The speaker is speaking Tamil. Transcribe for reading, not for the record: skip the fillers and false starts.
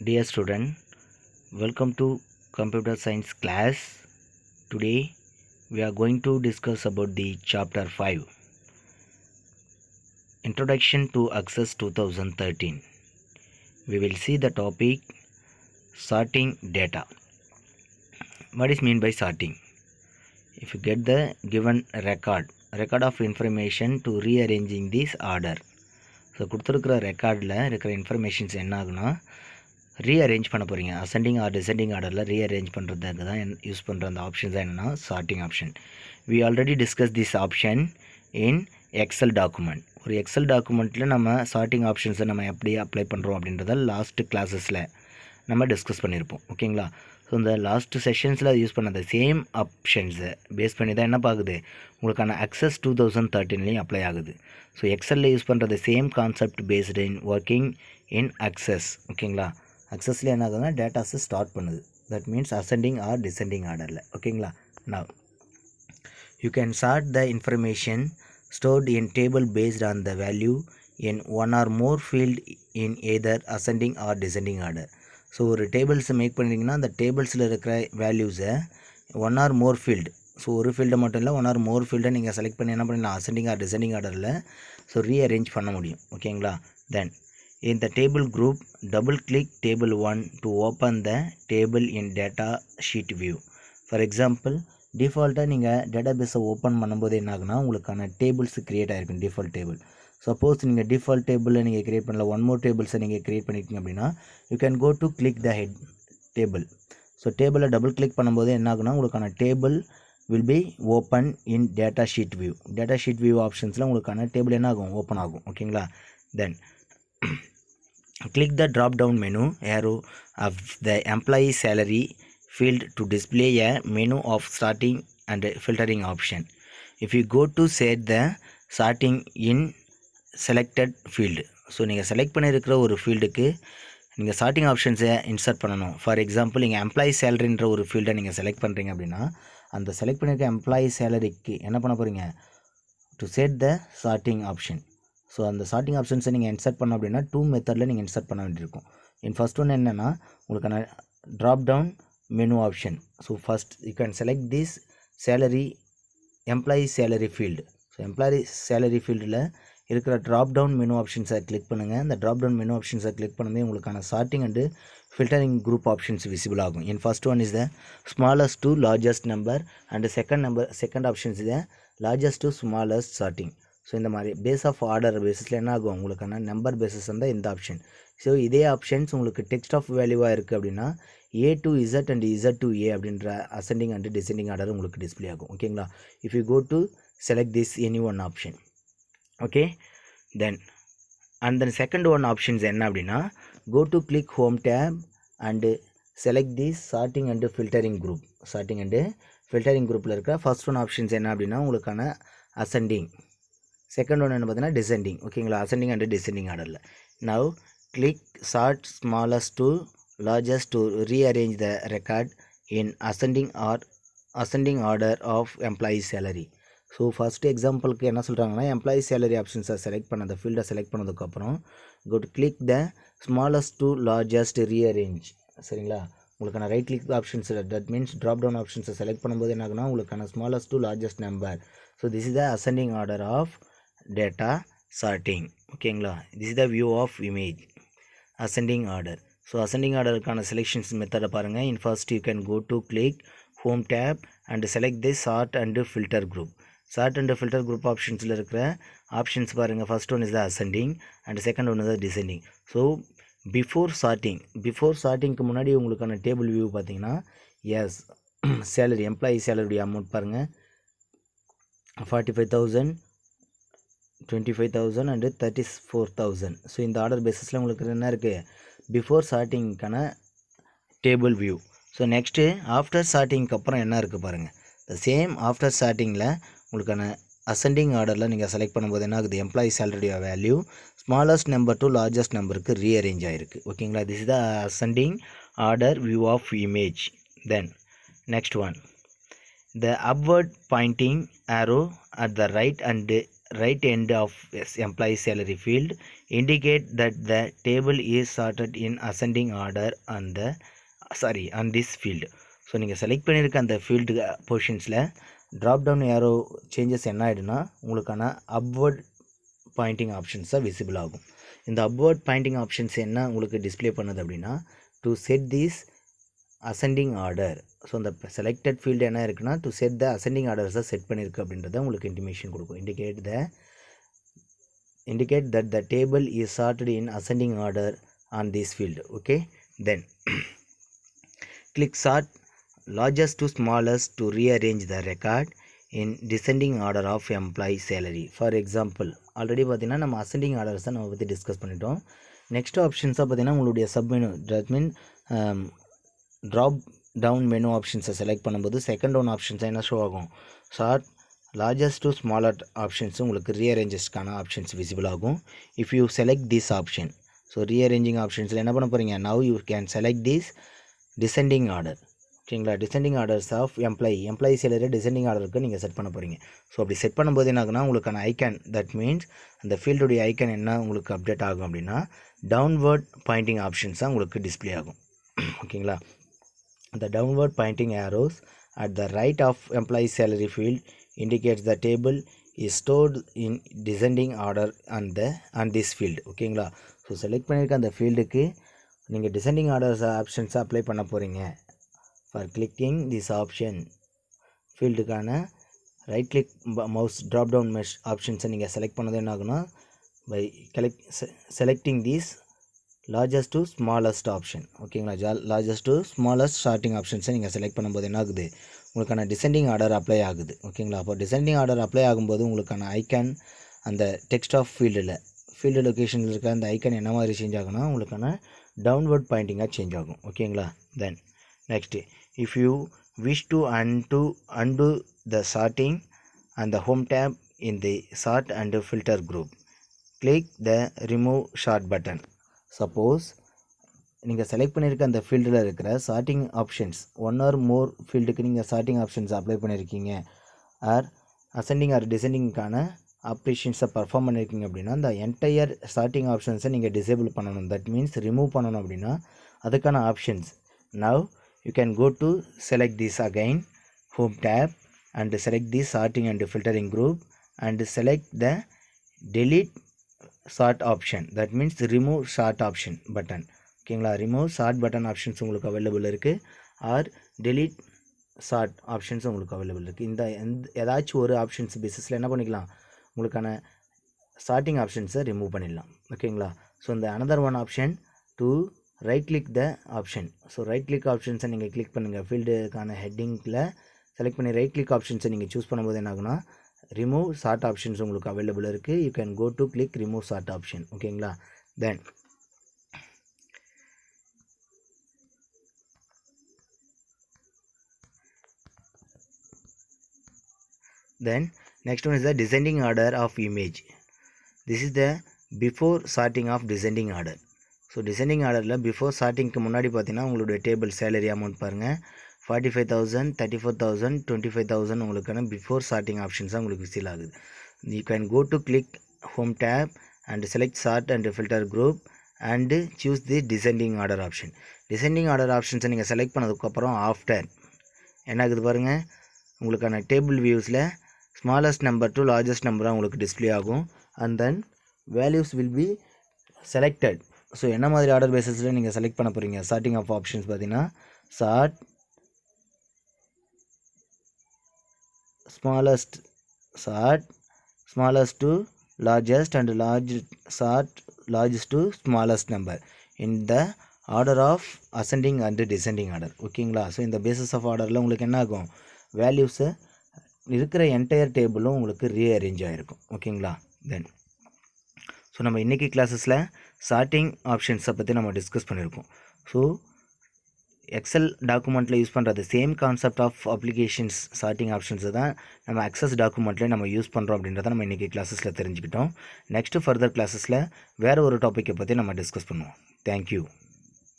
Dear student, welcome to computer science class. Today we are going to discuss about the chapter 5, Introduction to Access 2013. We will see the topic sorting data. What is mean by sorting? If you get the given record of information to rearranging this order. So கொடுத்துருக்குற ரெக்கார்டில் இருக்கிற இன்ஃபர்மேஷன்ஸ் என்ன ஆகுனா ரீஅரேஞ்ச் பண்ண போகிறீங்க. அசெண்டிங் ஆர் டிசெண்டிங் ஆர்டரில் ரீஅரேஞ்ச் பண்ணுறதுக்கு தான் யூஸ் பண்ணுற அந்த ஆப்ஷன்ஸ் தான் என்னென்னா sorting option. We already discuss this option in Excel document. ஒரு எக்ஸல் டாக்குமெண்ட்டில் நம்ம சார்ட்டிங் ஆப்ஷன்ஸை நம்ம எப்படி அப்ளை பண்ணுறோம் அப்படின்றத லாஸ்ட் கிளாஸஸில் நம்ம டிஸ்கஸ் பண்ணியிருப்போம். ஓகேங்களா? ஸோ இந்த லாஸ்ட் செஷன்ஸில் யூஸ் பண்ண அந்த சேம் ஆப்ஷன்ஸை பேஸ் பண்ணி தான் என்ன ஆகுது, உங்களுக்கான அக்சஸ் 2013லேயும் அப்ளை ஆகுது. ஸோ எக்ஸலில் யூஸ் பண்ணுறது same concept based in working in access. ஓகேங்களா? அக்சஸில் என்ன ஆகுதுன்னா டேட்டாஸை ஸ்டார்ட் பண்ணுது. That means ascending or descending ஆர்டரில். ஓகேங்களா? Now you can sort the information stored in table based on the value in one or more field in either ascending or descending order. So ஒரு டேபிள்ஸை மேக் பண்ணிங்கன்னா அந்த டேபிள்ஸில் இருக்கிற வேல்யூஸை one or more field, so ஒரு ஃபீல்டை மட்டும் இல்லை ஒன் ஆர் மோர் ஃபீல்டை நீங்கள் செலக்ட் பண்ணி என்ன பண்ணிடலாம், அசெண்டிங் ஆர் டிசெண்டிங் ஆர்டரில் ஸோ ரீஅரேஞ்ச் பண்ண முடியும். ஓகேங்களா? தென் in the table group, double click table 1 to open the table in data sheet view. For example, டிஃபால்ட்டாக நீங்கள் டேட்டாபேஸை ஓப்பன் பண்ணும்போது என்ன ஆகுனா உங்களுக்கான டேபிள்ஸ் க்ரியேட் ஆகிருக்கும். டிஃபால்ட் டேபிள் சப்போஸ் நீங்கள் டிஃபால்ட் டேபிளில் நீங்கள் க்ரியேட் பண்ணல, ஒன் மோர் டேபிள்ஸை நீங்கள் க்ரியேட் பண்ணியிருக்கீங்க அப்படின்னா you can go to click the head table. So டேபிளில் டபுள் கிளிக் பண்ணும்போது என்ன ஆகுனா உங்களுக்கான table will be open in data sheet view. Data sheet view ஆப்ஷன்ஸில் உங்களுக்கான டேபிள் என்ன ஆகும், ஓப்பன் ஆகும். ஓகேங்களா? Then click the drop down menu arrow of the employee salary field to display a menu of sorting and filtering option. If you go to set the sorting in selected field, so நீங்கள் செலக்ட் பண்ணியிருக்கிற ஒரு ஃபீல்டுக்கு நீங்கள் சார்ட்டிங் ஆப்ஷன்ஸை இன்சர்ட் பண்ணணும். ஃபார் எக்ஸாம்பிள் நீங்கள் எம்ப்ளாயி சேலரின்ற ஒரு ஃபீல்டை நீங்கள் செலக்ட் பண்ணுறீங்க அப்படின்னா அந்த செலக்ட் பண்ணியிருக்க எம்ப்ளாயி சேலரிக்கு என்ன பண்ண போகிறீங்க, to set the sorting option. So அந்த சார்ட்டிங் ஆப்ஷன்ஸை நீங்கள் இன்சர்ட் பண்ணோம் அப்படின்னா டூ மெத்தடில் நீங்கள் இன்சர்ட் பண்ண வேண்டியிருக்கும். ஃபர்ஸ்ட் ஒன்று என்னென்னா உங்களுக்கான drop down menu option. So first you can select this salary employee salary field. So employee salary ஃபீல்டில் இருக்கிற ட்ராப் டவுன் மெனு ஆப்ஷன்ஸை கிளிக் பண்ணுங்கள். இந்த ட்ராப் டவுன் மெனு ஆப்ஷன்ஸை கிளிக் பண்ணும்போது உங்களுக்கான sorting and filtering group options visible ஆகும். First one is the smallest to largest number and second option is the largest to smallest sorting. So இந்த மாதிரி பேஸ் ஆஃப் ஆர்டர் பேஸிஸில் என்ன ஆகும், உங்களுக்கான நம்பர் பேஸஸ் இருந்தால் இந்த ஆப்ஷன். ஸோ இதே ஆப்ஷன்ஸ் உங்களுக்கு டெக்ஸ்ட் ஆஃப் வேல்யூவாக இருக்குது அப்படின்னா A to Z and Z to A அப்படின்ற அசெண்டிங் அண்ட் டிசெண்டிங் ஆர்டர் உங்களுக்கு டிஸ்பிளே ஆகும். ஓகேங்களா? If you go to select this any one option. Okay, then and then second one options என்ன அப்படின்னா go to click home tab and select this sorting and filtering group. Sorting and filtering குரூப்பில் இருக்கிற ஃபர்ஸ்ட் ஒன் ஆப்ஷன்ஸ் என்ன அப்படின்னா உங்களுக்கான அசெண்டிங், செகண்ட் ஒன்று என்ன பார்த்தீங்கன்னா டிசெண்டிங். ஓகேங்களா? அசெண்டிங் அண்ட் டிசெண்டிங் ஆர்டரில். Now click sort smallest to largest to rearrange the record in ascending order of employee salary. So first எக்ஸாம்பிளுக்கு என்ன சொல்கிறாங்கன்னா எம்ப்ளாயி சேலரி ஆப்ஷன்ஸை செலக்ட் பண்ண அந்த ஃபீல்டை செலக்ட் பண்ணதுக்கப்புறம் go to click the smallest to largest rearrange. சரிங்களா? உங்களுக்கான right click options, that means drop down ஆப்ஷன்ஸை செலக்ட் பண்ணும்போது என்ன ஆகுனா உங்களுக்கான smallest to largest number. So this is the ascending order of data sorting. ஓகேங்களா? this is the view of image ascending order. So ascending orderக்கான செலெக்ஷன்ஸ் மெத்தடை பாருங்கள். first you can go to click home tab and select the sort and filter group. sort and filter group ஆப்ஷன்ஸில் இருக்கிற ஆப்ஷன்ஸ் பாருங்கள். First one is the ascending and second one is the descending. So before சார்ட்டிங்க்கு முன்னாடி உங்களுக்கான டேபிள் வியூ பார்த்தீங்கன்னா எஸ் சேலரி எம்ப்ளாயி சேலரியுடைய அமௌண்ட் பாருங்கள் 45,000, 25,000 அண்டு 34,000. ஸோ இந்த ஆர்டர் பேஸஸில் உங்களுக்கு என்ன இருக்குது, பிஃபோர் சார்ட்டிங்க்கான table view. So next after சார்ட்டிங்க்கு அப்புறம் என்ன இருக்குது பாருங்கள். த சேம் ஆஃப்டர் சார்ட்டிங்கில் உங்களுக்கான அசெண்டிங் ஆர்டரில் நீங்கள் செலக்ட் பண்ணும்போது என்ன ஆகுது, எம்ப்ளாயி சேலரியோட value smallest number to largest நம்பருக்கு ரீஅரேஞ்ச் ஆகிருக்கு. ஓகேங்களா? This is the ascending order view of image. Then next one, the upward pointing arrow at the right and right end of employee salary field indicate that the table is sorted in ascending order on this field. So நீங்கள் செலக்ட் பண்ணியிருக்க அந்த ஃபீல்டு பொசிஷன்ஸில் ட்ராப் டவுன் ஏரோ சேஞ்சஸ் என்ன ஆகிடுனா உங்களுக்கான அப்வர்ட் பாயிண்டிங் ஆப்ஷன்ஸாக விசிபிள் ஆகும். இந்த அப்வர்ட் பாயிண்டிங் ஆப்ஷன்ஸ் என்ன உங்களுக்கு டிஸ்பிளே பண்ணுது அப்படின்னா to set these ascending order. So அந்த செலக்டட் ஃபீல்டு என்ன இருக்குன்னா டு செட் த அசெண்டிங் ஆர்டர்ஸாக செட் பண்ணியிருக்கு அப்படின்றத உங்களுக்கு இன்டிமேஷன் கொடுக்கும். indicate that the table is sorted in ascending order on this field. Okay, then click sort largest to smallest to rearrange the record in descending order of employee salary. For example, already பார்த்தீங்கன்னா நம்ம அசெண்டிங் ஆர்டர்ஸை நம்ம பற்றி டிஸ்கஸ் பண்ணிட்டோம். நெக்ஸ்ட் ஆப்ஷன்ஸாக பார்த்தீங்கன்னா உங்களுடைய submenu that mean drop down menu ஆப்ஷன்ஸை செலக்ட் பண்ணும்போது செகண்ட் டவுன் ஆப்ஷன்ஸை என்ன ஷோ ஆகும், ஷார்ட் லார்ஜஸ்ட் டு ஸ்மாலர் ஆப்ஷன்ஸும் உங்களுக்கு ரீஅரேஞ்சஸ்க்கான ஆப்ஷன்ஸ் விசிபிள் ஆகும். If you select this option, so rearranging ஆப்ஷன்ஸில் என்ன பண்ண போகிறீங்க, now you can select this descending order. ஓகேங்களா, descending orders of employee salary descending ஆர்டருக்கு நீங்கள் செட் பண்ண போகிறீங்க. ஸோ அப்படி செட் பண்ணும்போது என்ன ஆகுனா உங்களுக்கான ஐக்கான் தட் மீன்ஸ் அந்த ஃபீல்டுடைய ஐக்கான் என்ன உங்களுக்கு அப்டேட் ஆகும் அப்படின்னா டவுன்வர்ட் பாயிண்டிங் ஆப்ஷன்ஸ் தான் உங்களுக்கு டிஸ்பிளே ஆகும். ஓகேங்களா, அந்த downward pointing arrows at the right of employee salary field indicates the table is stored in descending order on this field. ஓகேங்களா, ஸோ செலக்ட் பண்ணியிருக்க அந்த ஃபீல்டுக்கு நீங்கள் டிசெண்டிங் ஆர்டர்ஸ் ஆப்ஷன்ஸை அப்ளை பண்ண போகிறீங்க. ஃபார் கிளிக்கிங் திஸ் ஆப்ஷன் ஃபீல்டுக்கான right click mouse drop down ஆப்ஷன்ஸை நீங்கள் செலக்ட் பண்ணது என்ன ஆகுனா by selecting these largest to smallest option. ஓகேங்களா, லார்ஜஸ்ட் டு ஸ்மாலஸ்ட் ஷார்ட்டிங் ஆப்ஷன்ஸை நீங்கள் செலக்ட் பண்ணும்போது என்ன ஆகுது, உங்களுக்கான டிசெண்டிங் ஆர்டர் அப்ளை ஆகுது. ஓகேங்களா, அப்போ டிசெண்டிங் ஆர்டர் அப்ளை ஆகும்போது உங்களுக்கான ஐக்கான் அந்த டெக்ஸ்ட் ஆஃப் ஃபீல்டு லொக்கேஷனில் இருக்க அந்த ஐக்கான் என்ன மாதிரி சேஞ்ச் ஆகுனா உங்களுக்கான டவுன்வர்ட் பாயிண்டிங்காக சேஞ்ச் ஆகும். ஓகேங்களா, then next if you wish to undo the sorting and the home tab in the sort and filter group, click the remove short button. Suppose நீங்கள் செலக்ட் பண்ணியிருக்க அந்த ஃபீல்டில் இருக்கிற சார்ட்டிங் ஆப்ஷன்ஸ் ஒன் ஆர் மோர் ஃபீல்டுக்கு நீங்கள் சார்ட்டிங் ஆப்ஷன்ஸ் அப்ளை பண்ணியிருக்கீங்க ஆர் அசெண்டிங் ஆர் டிசெண்டிங்கான ஆப்ரேஷன்ஸை பர்ஃபார்ம் பண்ணியிருக்கீங்க அப்படின்னா அந்த என்டையர் சார்ட்டிங் ஆப்ஷன்ஸை நீங்கள் டிசேபிள் பண்ணணும். தட் மீன்ஸ் ரிமூவ் பண்ணணும் அப்படின்னா அதுக்கான options now you can go to select this again home tab and select the sorting and filtering group and select the delete sort option, that means remove sort option button. ஓகேங்களா, ரிமூவ் ஷார்ட் பட்டன் ஆப்ஷன்ஸ் உங்களுக்கு அவைலபிள் இருக்குது ஆர் delete sort ஆப்ஷன்ஸ் உங்களுக்கு அவைலபிள் இருக்குது. இந்த ஏதாச்சும் ஒரு ஆப்ஷன்ஸ் பேசிஸில் என்ன பண்ணிக்கலாம், உங்களுக்கான சார்ட்டிங் ஆப்ஷன்ஸை ரிமூவ் பண்ணிடலாம். ஓகேங்களா, ஸோ இந்த another one option to right click the option. So right click ஆப்ஷன்ஸை நீங்கள் கிளிக் பண்ணுங்கள், ஃபீல்டுக்கான ஹெட்டிங்கில் செலக்ட் பண்ணி ரைட் கிளிக் ஆப்ஷன்ஸை நீங்கள் சூஸ் பண்ணும்போது என்ன ஆகுனா ரிமூவ் சார்ட் ஆப்ஷன்ஸ் உங்களுக்கு அவைலபிள் இருக்குது. You can go to click remove sort option. ஓகேங்களா, then next one is the descending order of image. This is the before sorting of descending order. So descending ஆர்டரில் பிஃபோர் சார்ட்டிங்க்கு முன்னாடி பார்த்தீங்கன்னா உங்களுடைய டேபிள் சேலரி அமௌண்ட் பாருங்கள் 45,000 34,000 25,000 உங்களுக்கான பிஃபோர் சார்ட்டிங் ஆப்ஷன்ஸ் தான் உங்களுக்கு விசில் ஆகுது. You can go to click home tab and select sort and filter group and choose the descending order option. Descending order ஆப்ஷன்ஸை நீங்கள் செலக்ட் பண்ணதுக்கப்புறம் ஆஃப்டர் என்ன ஆகுது பாருங்கள், உங்களுக்கான டேபிள் வியூஸில் ஸ்மாலஸ்ட் நம்பர் டு லார்ஜஸ்ட் நம்பராக உங்களுக்கு டிஸ்பிளே ஆகும் and then values will be selected. So என்ன மாதிரி ஆர்டர் பேசிஸில் நீங்கள் செலக்ட் பண்ண போகிறீங்க, சார்ட்டிங் ஆஃப் ஆப்ஷன்ஸ் பார்த்தீங்கன்னா sort smallest to largest and largest to smallest number in the order of ascending and descending order. ஓகேங்களா, ஸோ இந்த பேசிஸ் ஆஃப் ஆர்டரில் உங்களுக்கு என்ன ஆகும், வேல்யூஸை இருக்கிற என்டையர் டேபிளும் உங்களுக்கு ரீஅரேஞ்ச் ஆகிருக்கும். ஓகேங்களா, தென் ஸோ நம்ம இன்றைக்கி கிளாஸஸில் சார்ட்டிங் ஆப்ஷன்ஸை பற்றி நம்ம டிஸ்கஸ் பண்ணியிருக்கோம். ஸோ எக்ஸல் டாக்குமெண்ட்டில் யூஸ் பண்ணுறது same concept of applications sorting ஆப்ஷன்ஸை தான் நம்ம அக்சஸ் டாக்குமெண்ட்லேயே நம்ம யூஸ் பண்ணுறோம் அப்படின்றத நம்ம இன்றைக்கி கிளாஸஸில் தெரிஞ்சுக்கிட்டோம். நெக்ஸ்ட்டு ஃபர்தர் கிளாஸஸில் வேறு ஒரு டாப்பிக்கை பற்றி நம்ம டிஸ்கஸ் பண்ணுவோம். தேங்க்யூ.